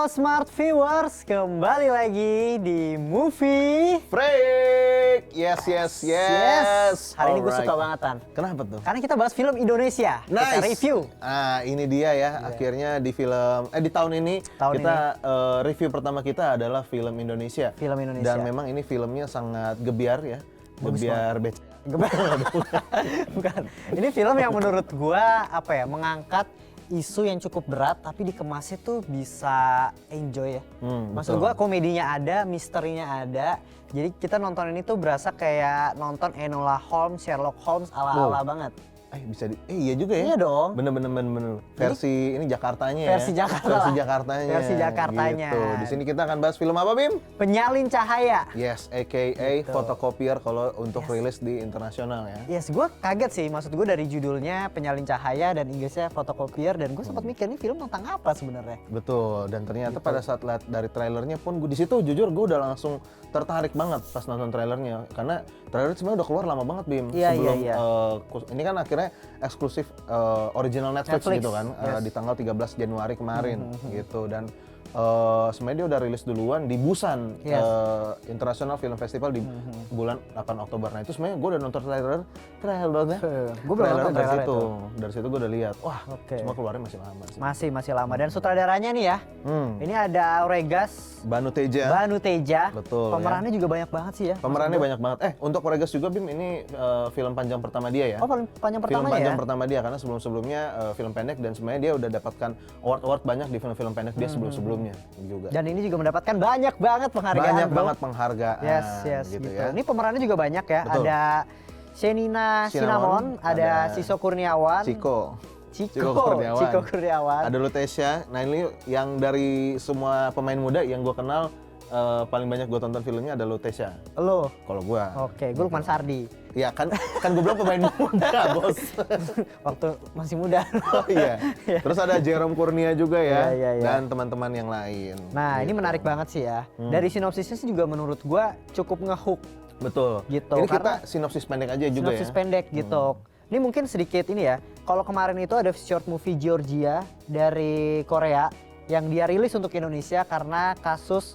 Halo Smart Viewers, kembali lagi di Movie Freak! Yes. Hari ini gue Alright. suka banget, Tan. Kenapa tuh? Karena kita bahas film Indonesia. Kita review. Ini dia ya, akhirnya di di tahun ini kita review pertama kita adalah film Indonesia. Film Indonesia. Dan memang ini filmnya sangat gebiar ya. Gebiar Bukan. Ini film yang menurut gua mengangkat isu yang cukup berat tapi dikemasnya tuh bisa enjoy ya. Maksud gua komedinya ada, misterinya ada. Jadi kita nonton ini tuh berasa kayak nonton Enola Holmes, Sherlock Holmes ala-ala banget. Iya juga ya. Iya dong. Bener. Versi ini Jakartanya Versi ya. Jakarta. Versi Jakartanya. Gitu. Di sini kita akan bahas film apa, Bim? Penyalin Cahaya. Yes, aka fotokopier kalau untuk rilis di internasional ya. Yes, gue kaget sih. Maksud gue dari judulnya Penyalin Cahaya dan Inggrisnya fotokopier, dan gue sempat mikir ini film tentang apa sebenarnya. Betul, dan ternyata pada saat lihat dari trailernya pun gue di situ jujur gue udah langsung tertarik banget pas nonton trailernya, karena trailer sebenarnya udah keluar lama banget, Bim. Iya. Ini kan akhirnya eksklusif original Netflix gitu kan, di tanggal 13 Januari kemarin gitu, dan sebenarnya dia udah rilis duluan di Busan International Film Festival di bulan 8 Oktober. Nah itu sebenarnya gue udah nonton trailernya. Gue belum nonton trailer itu. Dari situ gue udah lihat, wah cuma keluarnya masih lama sih. Masih lama. Dan sutradaranya nih ya, ini ada Auregas Banu Teja. Betul. Pemerannya juga banyak banget sih ya. Pemerannya banyak banget. Untuk Auregas juga, Bim, ini film panjang pertama dia ya. Oh, film panjang pertama ya? Film panjang pertama dia, karena sebelum-sebelumnya film pendek, dan sebenarnya dia udah dapatkan award-award banyak di film-film pendek dia sebelum-sebelumnya juga. Dan ini juga mendapatkan banyak banget penghargaan. Banyak banget penghargaan. Yes, gitu. Ya. Ini pemerannya juga banyak ya. Betul. Ada Shenina Cinnamon, ada Siso Kurniawan. Ciko Kurniawan. Ada Lutesia. Nah ini yang dari semua pemain muda yang gue kenal, paling banyak gue tonton filmnya ada Lutesia. Lo? Kalau gue. Oke, gue Lukman Sardi. Ya kan gue bilang pemain muda, bos. Waktu masih muda. Oh iya. Terus ada Jerome Kurnia juga ya, Iya. dan teman-teman yang lain. Nah, ini menarik banget sih ya. Dari sinopsisnya sih juga menurut gua cukup ngehook. Betul. Gitu. Ini kita sinopsis pendek aja juga ya. Sinopsis pendek gitu. Ini mungkin sedikit ini ya. Kalau kemarin itu ada short movie Georgia dari Korea yang dia rilis untuk Indonesia karena kasus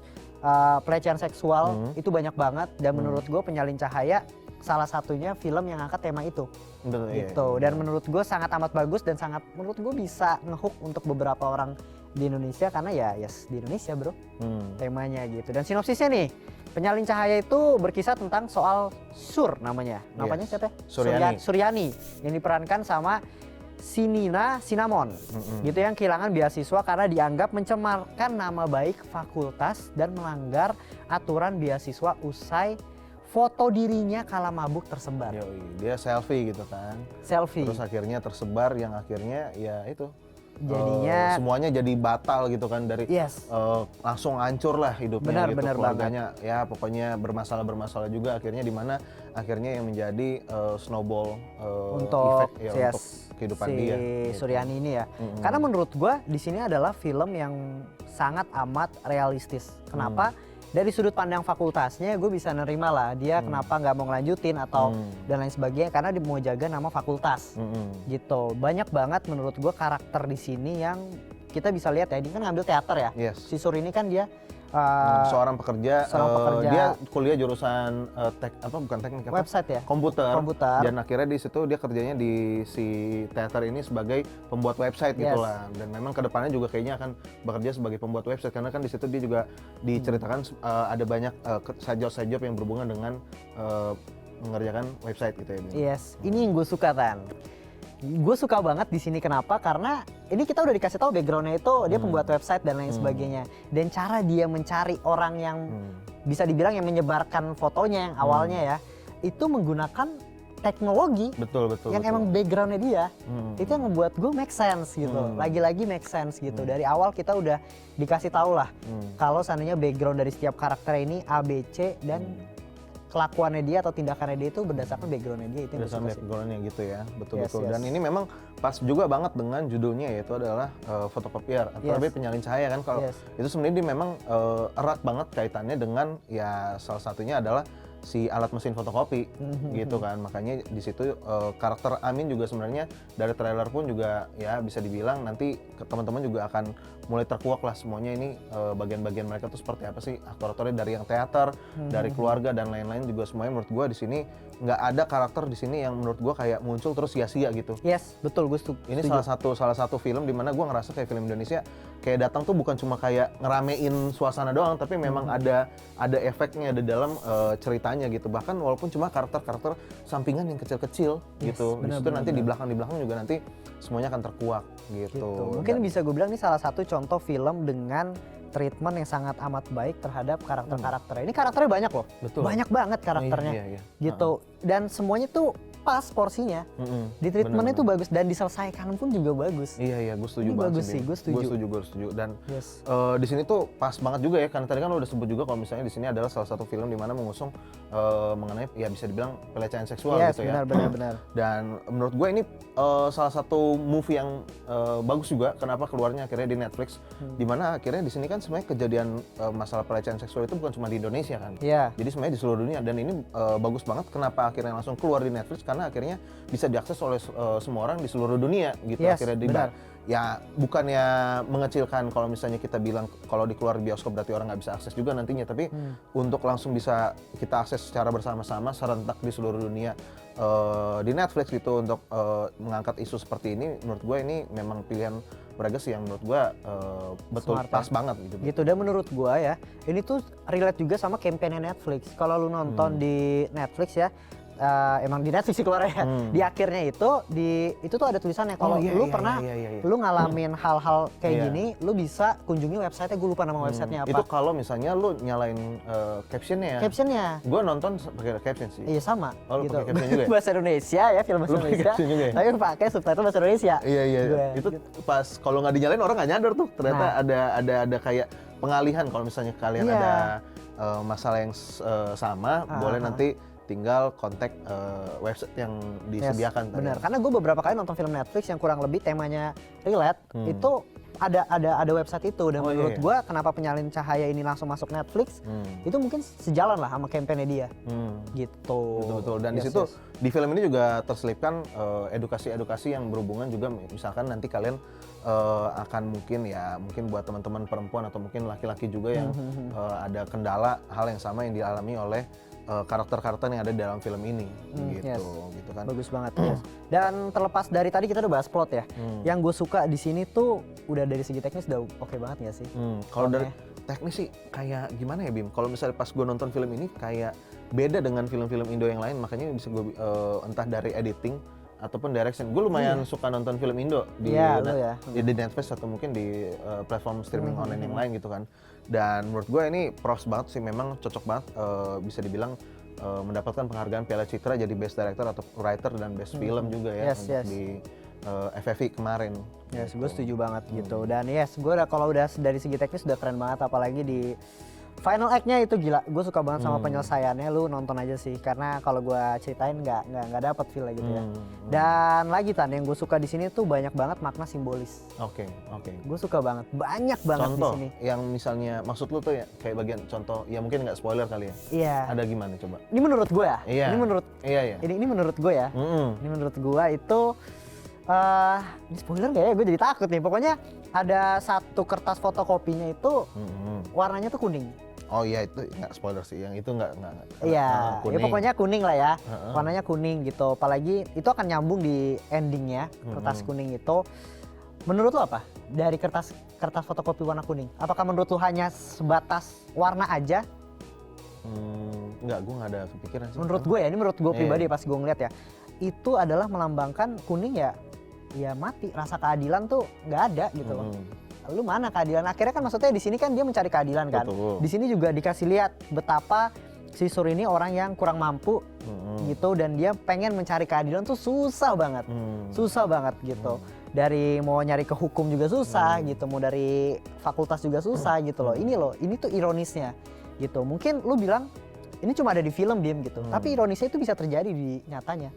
pelecehan seksual itu banyak banget, dan menurut gue Penyalin Cahaya salah satunya film yang angkat tema itu. Betul, gitu. Iya. Dan menurut gue sangat amat bagus dan sangat menurut gue bisa ngehook untuk beberapa orang di Indonesia, karena di Indonesia bro temanya gitu. Dan sinopsisnya nih, Penyalin Cahaya itu berkisah tentang soal Sur namanya siapa ya? Suryani yang diperankan sama Shenina Cinnamon gitu, yang kehilangan beasiswa karena dianggap mencemarkan nama baik fakultas dan melanggar aturan beasiswa usai foto dirinya kala mabuk tersebar. Dia selfie gitu kan. Selfie. Terus akhirnya tersebar, yang akhirnya ya itu. Jadinya semuanya jadi batal gitu kan, dari langsung hancur lah hidupnya gitu, keluarganya banget. Ya pokoknya bermasalah juga, akhirnya di mana akhirnya yang menjadi snowball untuk effect ya, untuk kehidupan dia. Suryani ini ya. Karena menurut gua di sini adalah film yang sangat amat realistis. Kenapa? Dari sudut pandang fakultasnya gue bisa nerima lah dia kenapa nggak mau ngelanjutin atau dan lain sebagainya, karena dia mau jaga nama fakultas gitu. Banyak banget menurut gue karakter di sini yang kita bisa lihat ya. Dia kan ngambil teater ya. Si Sur ini kan dia seorang pekerja. Dia kuliah jurusan website ya, komputer. Dan akhirnya di situ dia kerjanya di si teater ini sebagai pembuat website gitu lah. Dan memang kedepannya juga kayaknya akan bekerja sebagai pembuat website, karena kan di situ dia juga diceritakan ada banyak side job yang berhubungan dengan mengerjakan website gitu ya. Yes, ini yang gue suka Tan. Gue suka banget di sini. Kenapa? Karena ini kita udah dikasih tahu backgroundnya itu dia pembuat website dan lain sebagainya. Dan cara dia mencari orang yang bisa dibilang yang menyebarkan fotonya yang awalnya ya, itu menggunakan teknologi. Betul. Yang emang backgroundnya dia. Itu yang ngebuat gue make sense gitu. Lagi-lagi make sense gitu. Dari awal kita udah dikasih tahu lah kalau seandainya background dari setiap karakter ini A, B, C dan kelakuannya dia atau tindakannya dia itu berdasarkan backgroundnya dia. Itu berdasarkan backgroundnya gitu ya, betul. Yes. Dan ini memang pas juga banget dengan judulnya, yaitu adalah fotokopier atau lebih penyalin cahaya kan. Kalau itu sebenarnya dia memang erat banget kaitannya dengan ya salah satunya adalah si alat mesin fotokopi gitu kan. Makanya di situ karakter Amin juga sebenarnya dari trailer pun juga ya bisa dibilang nanti teman-teman juga akan mulai terkuak lah semuanya ini bagian-bagian mereka tuh seperti apa sih aktor-aktornya, dari yang teater, dari keluarga dan lain-lain juga semuanya menurut gue di sini nggak ada karakter di sini yang menurut gue kayak muncul terus sia-sia gitu. Yes, betul, gue Ini salah satu film di mana gue ngerasa kayak film Indonesia kayak datang tuh bukan cuma kayak ngeramein suasana doang, tapi memang ada efeknya di dalam ceritanya gitu. Bahkan walaupun cuma karakter-karakter sampingan yang kecil-kecil gitu. Di situ nanti di belakang juga nanti semuanya akan terkuak gitu. Mungkin bisa gue bilang ini salah satu contoh film dengan treatment yang sangat amat baik terhadap karakter-karakternya. Ini karakternya banyak loh. Betul. Banyak banget karakternya. Iya. Gitu. Dan semuanya tuh pas porsinya. Di treatmentnya tuh bagus dan diselesaikan pun juga bagus. Iya, gue setuju Ini banget bagus sih, gue setuju. Dan di sini tuh pas banget juga ya, karena tadi kan lo udah sebut juga kalau misalnya di sini adalah salah satu film di mana mengusung mengenai ya bisa dibilang pelecehan seksual gitu ya. Benar. Dan menurut gue ini salah satu movie yang bagus juga. Kenapa keluarnya akhirnya di Netflix? Dimana akhirnya di sini kan sebenarnya kejadian masalah pelecehan seksual itu bukan cuma di Indonesia kan. Jadi sebenarnya di seluruh dunia, dan ini bagus banget. Kenapa akhirnya langsung keluar di Netflix? Karena akhirnya bisa diakses oleh semua orang di seluruh dunia gitu. Akhirnya ya bukannya mengecilkan kalau misalnya kita bilang kalau dikeluar bioskop berarti orang nggak bisa akses juga nantinya, tapi untuk langsung bisa kita akses secara bersama-sama serentak di seluruh dunia di Netflix gitu untuk mengangkat isu seperti ini, menurut gue ini memang pilihan Braga sih yang menurut gue betul Smart, pas banget gitu. Dan menurut gue ya ini tuh relate juga sama campaign Netflix. Kalau lu nonton di Netflix ya, emang di Netflix sih keluarnya. Di akhirnya itu tuh ada tulisannya kalau lu pernah lu ngalamin hal-hal kayak gini, lu bisa kunjungi website-nya. Gue lupa nama website-nya apa. Itu kalau misalnya lu nyalain captionnya ya. Gue nonton pakai caption sih. Iya sama. Oh, gitu. pakai caption juga ya? Bahasa Indonesia ya, film bahasa Indonesia. Ya? Tapi pakai subtitle bahasa Indonesia. Iya. Itu pas kalau nggak dinyalain orang nggak nyadar tuh. Ternyata ada kayak pengalihan kalau misalnya kalian ada masalah yang sama, boleh nanti tinggal kontak website yang disediakan. Benar, karena gue beberapa kali nonton film Netflix yang kurang lebih temanya relate, itu ada website itu, dan menurut gue kenapa Penyalin Cahaya ini langsung masuk Netflix, itu mungkin sejalan lah sama kampanye dia, gitu. Betul. Dan di situ di film ini juga terselipkan edukasi-edukasi yang berhubungan juga, misalkan nanti kalian akan mungkin buat teman-teman perempuan atau mungkin laki-laki juga yang ada kendala hal yang sama yang dialami oleh karakter-karakter yang ada dalam film ini, gitu kan. Bagus banget. Dan terlepas dari tadi kita udah bahas plot ya, yang gue suka di sini tuh udah dari segi teknis udah oke banget nggak sih? Kalau dari teknis sih kayak gimana ya Bim? Kalau misalnya pas gue nonton film ini kayak beda dengan film-film Indo yang lain, makanya bisa gue entah dari editing ataupun direction. Gue lumayan suka nonton film Indo di Netflix atau mungkin di platform streaming online yang lain gitu kan. Dan menurut gue ini props banget sih, memang cocok banget bisa dibilang mendapatkan penghargaan Piala Citra jadi Best Director atau Writer dan Best Film juga ya di FFI kemarin. Gue setuju banget gitu. Dan gue kalau udah dari segi teknis udah keren banget, apalagi di final act-nya itu gila. Gue suka banget sama penyelesaiannya. Lu nonton aja sih, karena kalau gue ceritain nggak dapet feel gitu ya. Dan lagi Tan, yang gue suka di sini tuh banyak banget makna simbolis. Oke. Gue suka banget, banyak banget contoh, di sini. Yang misalnya maksud lu tuh ya kayak bagian contoh, ya mungkin nggak spoiler kali ya. Iya. Ada gimana coba? Ini menurut gue ya. Iya. Ini menurut. Iya. Ini menurut gue ya. Ini menurut gue itu. Ini spoiler gak ya? Gue jadi takut nih. Pokoknya ada satu kertas fotokopinya itu warnanya tuh kuning. Oh iya, itu nggak spoiler sih, yang itu nggak. Iya, ya pokoknya kuning lah ya, warnanya kuning gitu. Apalagi itu akan nyambung di endingnya, kertas kuning itu. Menurut lo apa dari kertas fotokopi warna kuning? Apakah menurut lo hanya sebatas warna aja? Enggak, gue nggak ada kepikiran sih. Menurut gue ya, ini menurut gue pribadi pas gue ngeliat ya, itu adalah melambangkan kuning ya mati, rasa keadilan tuh nggak ada gitu loh. Lu mana keadilan? Akhirnya kan maksudnya di sini kan dia mencari keadilan kan. Betul. Di sini juga dikasih lihat betapa si Sur ini orang yang kurang mampu gitu, dan dia pengen mencari keadilan tuh susah banget. Susah banget gitu. Dari mau nyari ke hukum juga susah gitu, mau dari fakultas juga susah gitu loh. Ini tuh ironisnya gitu. Mungkin lu bilang ini cuma ada di film Bim gitu. Tapi ironisnya itu bisa terjadi di nyatanya.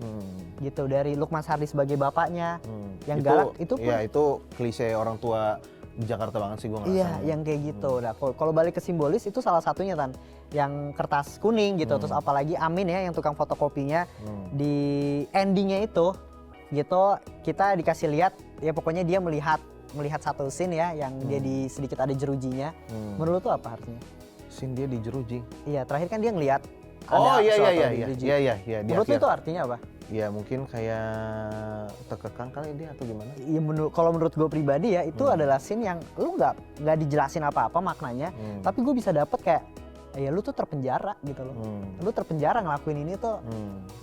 Gitu, dari Lukman Sardi sebagai bapaknya yang galak itu pun. Ya itu klise orang tua di Jakarta banget sih gue ngerasa. Iya, yang kayak gitu. Nah, kalau balik ke simbolis itu salah satunya Tan, yang kertas kuning gitu. Terus apalagi Amin ya yang tukang fotokopinya di endingnya itu gitu kita dikasih lihat ya pokoknya dia melihat satu scene ya yang dia sedikit ada jerujinya. Menurut lu tuh apa artinya? Scene dia di jeruji. Iya, terakhir kan dia ngelihat Oh ada sesuatu iya di jeruji. iya. Menurut lu itu artinya apa? Ya mungkin kayak terkekang kali dia atau gimana? Iya, kalau menurut gue pribadi ya itu adalah scene yang lu nggak dijelasin apa-apa maknanya, tapi gue bisa dapet kayak ya lu tuh terpenjara gitu loh. Lu terpenjara ngelakuin ini tuh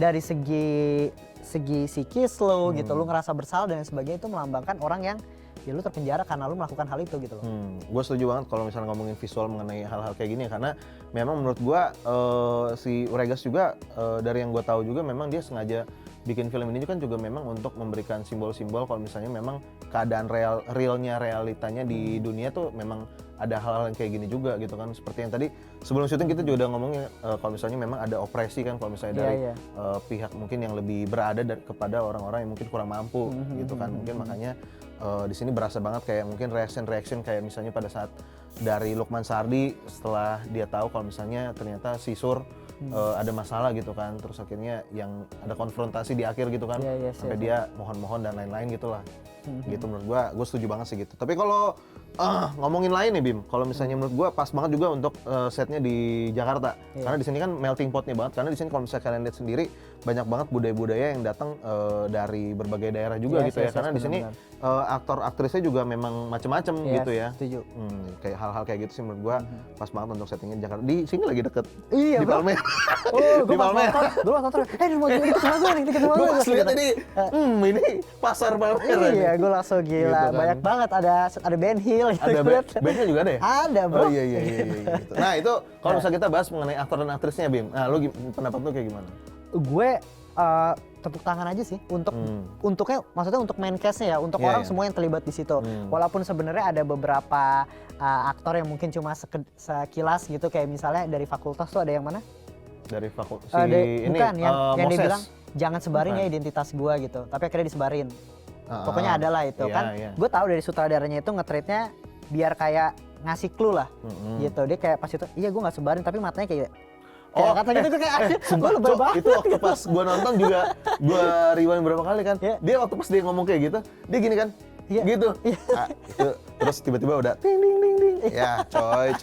dari segi psikis lo gitu, lu ngerasa bersalah dan sebagainya, itu melambangkan orang yang ya lu terpenjara karena lu melakukan hal itu gitu loh. Gue setuju banget kalau misalnya ngomongin visual mengenai hal-hal kayak gini ya, karena memang menurut gue si Uregas juga dari yang gue tahu juga memang dia sengaja bikin film ini kan juga memang untuk memberikan simbol-simbol kalau misalnya memang keadaan realitanya di dunia tuh memang ada hal-hal yang kayak gini juga gitu kan, seperti yang tadi sebelum syuting kita juga udah ngomongin kalau misalnya memang ada opresi kan kalau misalnya dari pihak mungkin yang lebih berada kepada orang-orang yang mungkin kurang mampu gitu kan, mungkin makanya di sini berasa banget kayak mungkin reaction kayak misalnya pada saat dari Lukman Sardi setelah dia tahu kalau misalnya ternyata si Sur ada masalah gitu kan, terus akhirnya yang ada konfrontasi di akhir gitu kan, sampai dia mohon-mohon dan lain-lain gitulah. Gitu menurut gue setuju banget sih gitu. Tapi kalau ngomongin lain nih Bim, kalau misalnya menurut gue pas banget juga untuk setnya di Jakarta, karena di sini kan melting potnya banget, karena di sini kalau misalnya kalian lihat sendiri banyak banget budaya-budaya yang datang dari berbagai daerah juga gitu ya, karena di sini aktor-aktrisnya juga memang macam-macam gitu ya. Setuju. Kayak hal-hal kayak gitu sih menurut gue pas banget untuk settingnya di Jakarta. Di sini lagi deket. Iya, di Palmer. Oh, gue di Palmer. Gue nonton. Dikit sama gue nih. Gue pas lihat ini, ini pasar Palmer. Iya, gue langsung gila. Gitu kan. Banyak banget ada Ben Hill. Ada bandnya juga ada ya? Ada bro. Oh iya gitu. Nah itu kalau misalnya kita bahas mengenai aktor dan aktrisnya Bim, nah lu pendapat lu kayak gimana? Gue tepuk tangan aja sih untuknya, maksudnya untuk main cast-nya ya, untuk orang semua yang terlibat di situ. Walaupun sebenarnya ada beberapa aktor yang mungkin cuma sekilas gitu, kayak misalnya dari fakultas tuh ada yang mana? Dari fakultas ini bukan yang dia Moses. bilang jangan sebarin ya identitas gue gitu, tapi akhirnya disebarin. Pokoknya adalah itu kan. Gue tahu dari sutradaranya itu nge-treatnya biar kayak ngasih clue lah gitu. Dia kayak pas itu iya gue nggak sebarin, tapi matanya kayak kata gitu tuh kayak gue lebay banget. Itu waktu pas gue nonton juga gue rewind berapa kali kan. Dia waktu pas dia ngomong kayak gitu, dia gini kan, gitu. Itu terus tiba-tiba udah ting ding ding ding. Ya coy.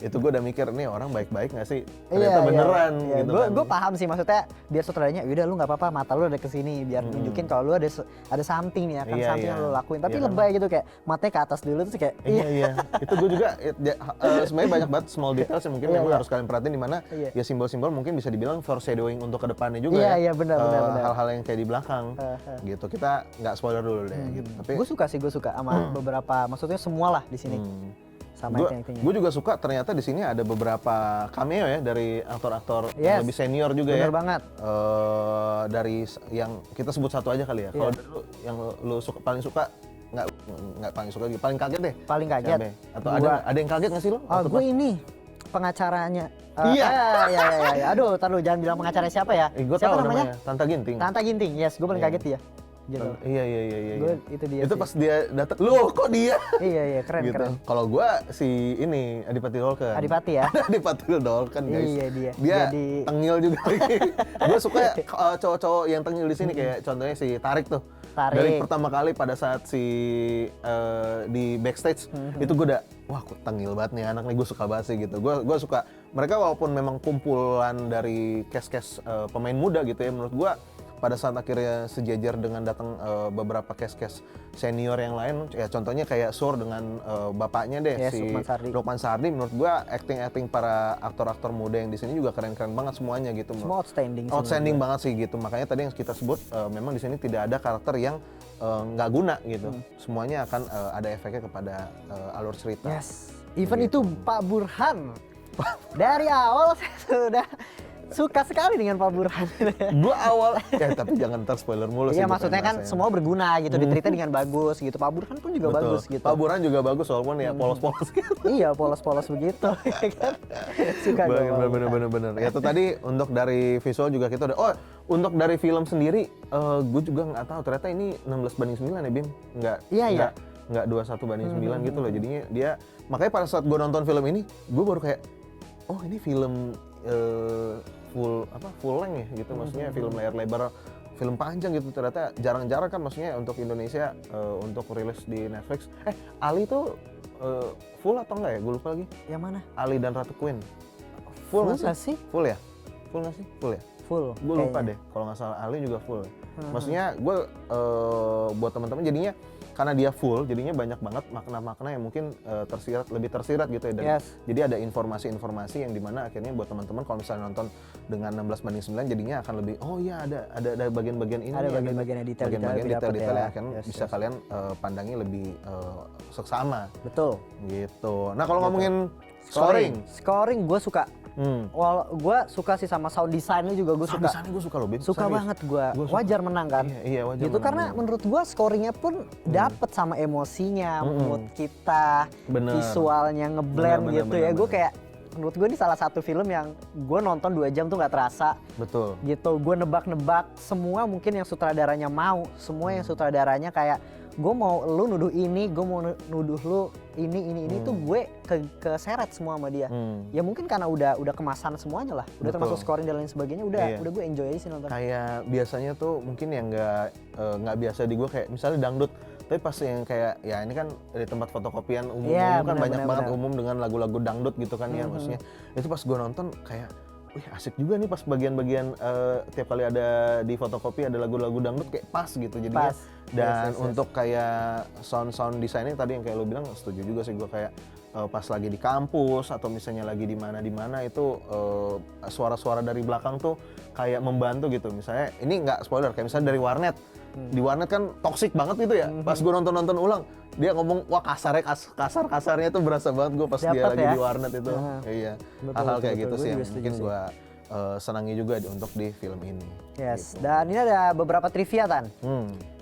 Itu gue udah mikir nih orang baik-baik nggak sih? Ternyata beneran gitu kan. Gue paham sih, maksudnya biar sutradaranya yaudah lu nggak apa-apa, mata lu ada kesini biar nunjukin kalau lu ada something nih akan something yang lu lakuin. Tapi lebay gitu kayak matanya ke atas dulu terus kayak iya. Itu gue juga sebenarnya banyak banget small details yang mungkin memang harus kalian perhatiin, di mana ya simbol-simbol mungkin bisa dibilang foreshadowing untuk kedepannya juga. Iya benar. Hal-hal yang kayak di belakang gitu. Kita nggak spoiler dulu deh gitu. Tapi gue suka sama beberapa, maksudnya semua lah di sini. Sama gue juga suka ternyata di sini ada beberapa cameo ya dari aktor-aktor yang lebih senior juga. Bener banget. Dari yang kita sebut satu aja kali ya. Kalau dulu yang lu paling suka, nggak paling suka, paling kaget deh. Paling kaget. Siapa? Atau ada yang kaget nggak sih lo? Gue ini pengacaranya. Iya. Aduh, tar lu jangan bilang pengacara siapa ya? Gue tahu namanya. Tanta Ginting. Yes, gue paling kaget dia. Gitu. Iya. Itu dia. Itu sih. Pas dia datang, loh kok dia? Iya, keren. Kalau gue si ini Adipati Dolken. Adipati ya? Adipati Dolken guys. Iya dia tengil juga. Gue suka cowok-cowok yang tengil di sini, kayak contohnya si Tarik tuh. Dari pertama kali pada saat di backstage itu gue udah wah kok tengil banget nih anak nih, gue suka banget sih gitu. Gue suka mereka walaupun memang kumpulan dari cast pemain muda gitu ya, menurut gue pada saat akhirnya sejajar dengan datang beberapa cast senior yang lain, ya contohnya kayak Sur dengan bapaknya deh, si Lukman Sardi. Menurut gua acting para aktor-aktor muda yang di sini juga keren-keren banget semuanya gitu. Semua outstanding banget sih gitu. Makanya tadi yang kita sebut memang di sini tidak ada karakter yang nggak guna gitu. Semuanya akan ada efeknya kepada alur cerita. Yes. Even gitu. Itu Pak Burhan dari awal saya sudah suka sekali dengan Pak Burhan. Gue awal, tapi jangan ntar spoiler mulu sih. Iya maksudnya kan semua berguna gitu, diterita dengan bagus gitu. Pak Burhan pun juga bagus gitu. Pak Burhan juga bagus walaupun ya polos-polos gitu. Iya polos-polos begitu. Suka gue. Bener. Ya itu tadi untuk dari visual juga kita udah. Untuk dari film sendiri, gue juga nggak tahu ternyata ini 16:9 ya Bim. nggak 21:9 gitu loh. Jadinya dia makanya pada saat gue nonton film ini, gue baru kayak oh ini film full length ya gitu, maksudnya film layar lebar, film panjang gitu. Ternyata jarang-jarang kan maksudnya untuk Indonesia untuk rilis di Netflix. Ali tuh full atau enggak ya? Gue lupa lagi. Yang mana? Ali dan Ratu Queen. Full nggak nggak sih? sih? Full ya? Full nggak sih? Full ya? Full. Gue lupa deh. Kalau nggak salah Ali juga full. Maksudnya gue buat teman-teman jadinya karena dia full, jadinya banyak banget makna-makna yang mungkin lebih tersirat gitu ya. Dan jadi ada informasi-informasi yang dimana akhirnya buat teman-teman kalau misalnya nonton dengan 16:9 jadinya akan lebih oh iya ada bagian-bagian ini, ada bagian-bagian detail-detail yang akan bisa kalian pandangi lebih seksama. Betul. Gitu. Nah kalau ngomongin scoring gue suka. Gue suka sih sama sound design-nya juga gue suka. Sound design gue suka loh, Bin. Suka Serius. banget gue. Wajar menang kan? Iya wajar gitu menang. karena menurut gue scoringnya pun dapet sama emosinya, mood kita, visualnya ngeblend gitu ya. Gue kayak menurut gue ini salah satu film yang gue nonton 2 jam tuh nggak terasa. Betul. Gitu, gue nebak-nebak semua mungkin yang sutradaranya mau, semua yang sutradaranya kayak gue mau lu nuduh ini, gue mau nuduh lu ini tuh gue keseret semua sama dia. Ya mungkin karena udah kemasan semuanya lah, udah termasuk scoring dan lain sebagainya, udah gue enjoy aja sih nonton. Kayak biasanya tuh mungkin yang nggak biasa di gue kayak misalnya dangdut, tapi pas yang kayak ya ini kan di tempat fotokopian umum kan banyak banget umum dengan lagu-lagu dangdut gitu kan ya maksudnya. Itu pas gue nonton kayak wih asik juga nih pas bagian-bagian tiap kali ada di fotokopi ada lagu-lagu dangdut kayak pas gitu jadinya. Dan untuk kayak sound desainnya tadi yang kayak lo bilang setuju juga sih gue kayak pas lagi di kampus atau misalnya lagi di mana itu suara-suara dari belakang tuh kayak membantu gitu. Misalnya ini nggak spoiler kayak misalnya dari warnet. Di warnet kan toksik banget gitu ya. Pas gue nonton ulang dia ngomong wah kasarnya tuh berasa banget gue pas dia lagi di warnet itu. Iya. Hal-hal kayak gitu sih yang mungkin gue senangi juga untuk di film ini. Yes. Gitu. Dan ini ada beberapa trivia Tan.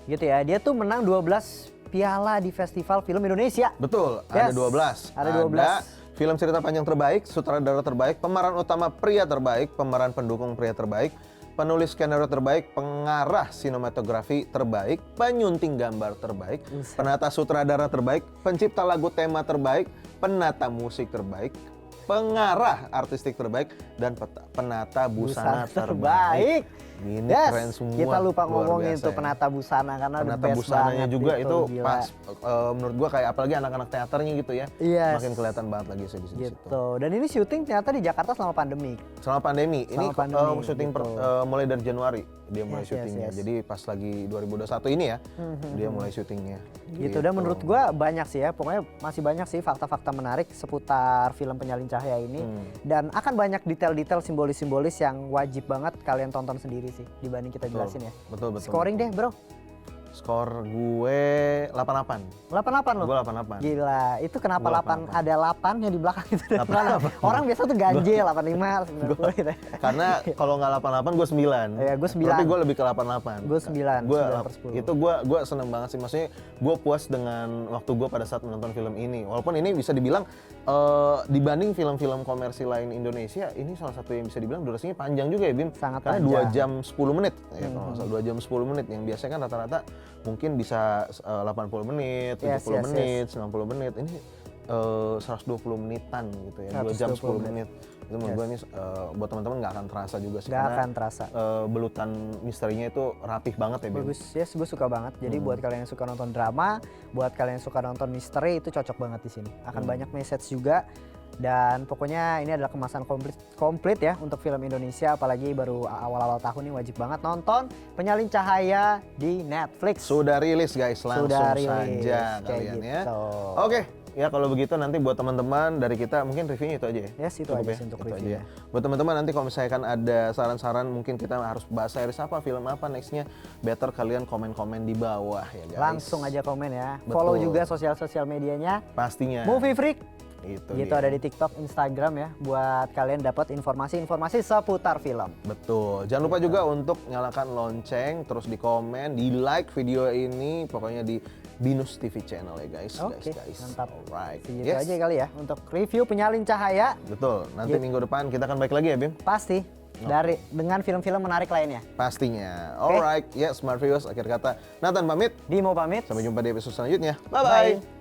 Gitu ya. Dia tuh menang 12 piala di Festival Film Indonesia. Betul, ada 12. Ada 12. Film cerita panjang terbaik, sutradara terbaik, pemeran utama pria terbaik, pemeran pendukung pria terbaik, penulis skenario terbaik, pengarah sinematografi terbaik, penyunting gambar terbaik, penata sutradara terbaik, pencipta lagu tema terbaik, penata musik terbaik, pengarah artistik terbaik, dan penata busana terbaik. Ini keren semua. Kita lupa ngomongin tuh penata busana karena penata busananya juga itu pas menurut gua kayak apalagi anak-anak teaternya gitu ya. Makin kelihatan banget lagi sih di situ. Gitu. Dan ini syuting ternyata di Jakarta selama pandemi. Selama pandemi. Ini syuting mulai dari Januari dia mulai syutingnya. Jadi pas lagi 2021 ini ya dia mulai syutingnya. Gitu. Dan menurut gua banyak sih ya. Pokoknya masih banyak sih fakta-fakta menarik seputar film Penyalin Cahaya ini. Dan akan banyak detail-detail simbolis-simbolis yang wajib banget kalian tonton sendiri sih dibanding kita jelasin ya. Betul. Scoring deh bro. Skor gue 88. 88 loh? Gue 88. Gila, itu kenapa 8? Ada 8 yang di belakang itu dari mana? Orang biasa tuh ganjil 85, 90 gitu. Karena kalau nggak 88 gue 9. Iya, gue 9. Tapi gue lebih ke 88. Gue 9, gue 9/10. Itu gue seneng banget sih. Maksudnya gue puas dengan waktu gue pada saat menonton film ini. Walaupun ini bisa dibilang dibanding film-film komersil lain Indonesia, ini salah satu yang bisa dibilang durasinya panjang juga ya Bim. Sangat karena panjang. 2 jam 10 menit. Ya, kalau nggak salah 2 jam 10 menit. Yang biasanya kan rata-rata mungkin bisa 80 menit, 70 menit, 90 menit. Ini 120 menitan gitu ya, 2 jam 10 menit. Itu menurut gue ini buat teman-teman nggak akan terasa juga sih. Nggak akan terasa. Belutan misterinya itu rapih banget ya, Bim. Bagus, yes, gue suka banget. Jadi buat kalian yang suka nonton drama, buat kalian yang suka nonton misteri itu cocok banget di sini. Akan banyak message juga. Dan pokoknya ini adalah kemasan komplit ya untuk film Indonesia, apalagi baru awal-awal tahun ini wajib banget nonton Penyalin Cahaya di Netflix. Sudah rilis guys, langsung saja kalian gitu. ya. Oke, ya kalau begitu nanti buat teman-teman dari kita mungkin reviewnya itu aja ya. Yes, itu aja sih untuk reviewnya. Buat teman-teman nanti kalau misalkan ada saran-saran mungkin kita harus bahas series apa, film apa nextnya, better kalian komen-komen di bawah ya guys. Langsung aja komen ya. Betul. Follow juga sosial medianya. Pastinya. Movie Freak. Itu gitu ada di TikTok, Instagram ya, buat kalian dapat informasi-informasi seputar film. Betul. Jangan lupa juga untuk nyalakan lonceng, terus di komen, di like video ini, pokoknya di Binus TV channel ya guys. Oke, guys. mantap. Alright. Segitu aja kali ya untuk review Penyalin Cahaya. Betul. Nanti minggu depan kita akan balik lagi ya Bim. Pasti. dengan film-film menarik lainnya. Pastinya. Alright, ya Smart Viewers akhir kata. Nathan pamit. Bimo pamit. Sampai jumpa di episode selanjutnya. Bye Bye. bye.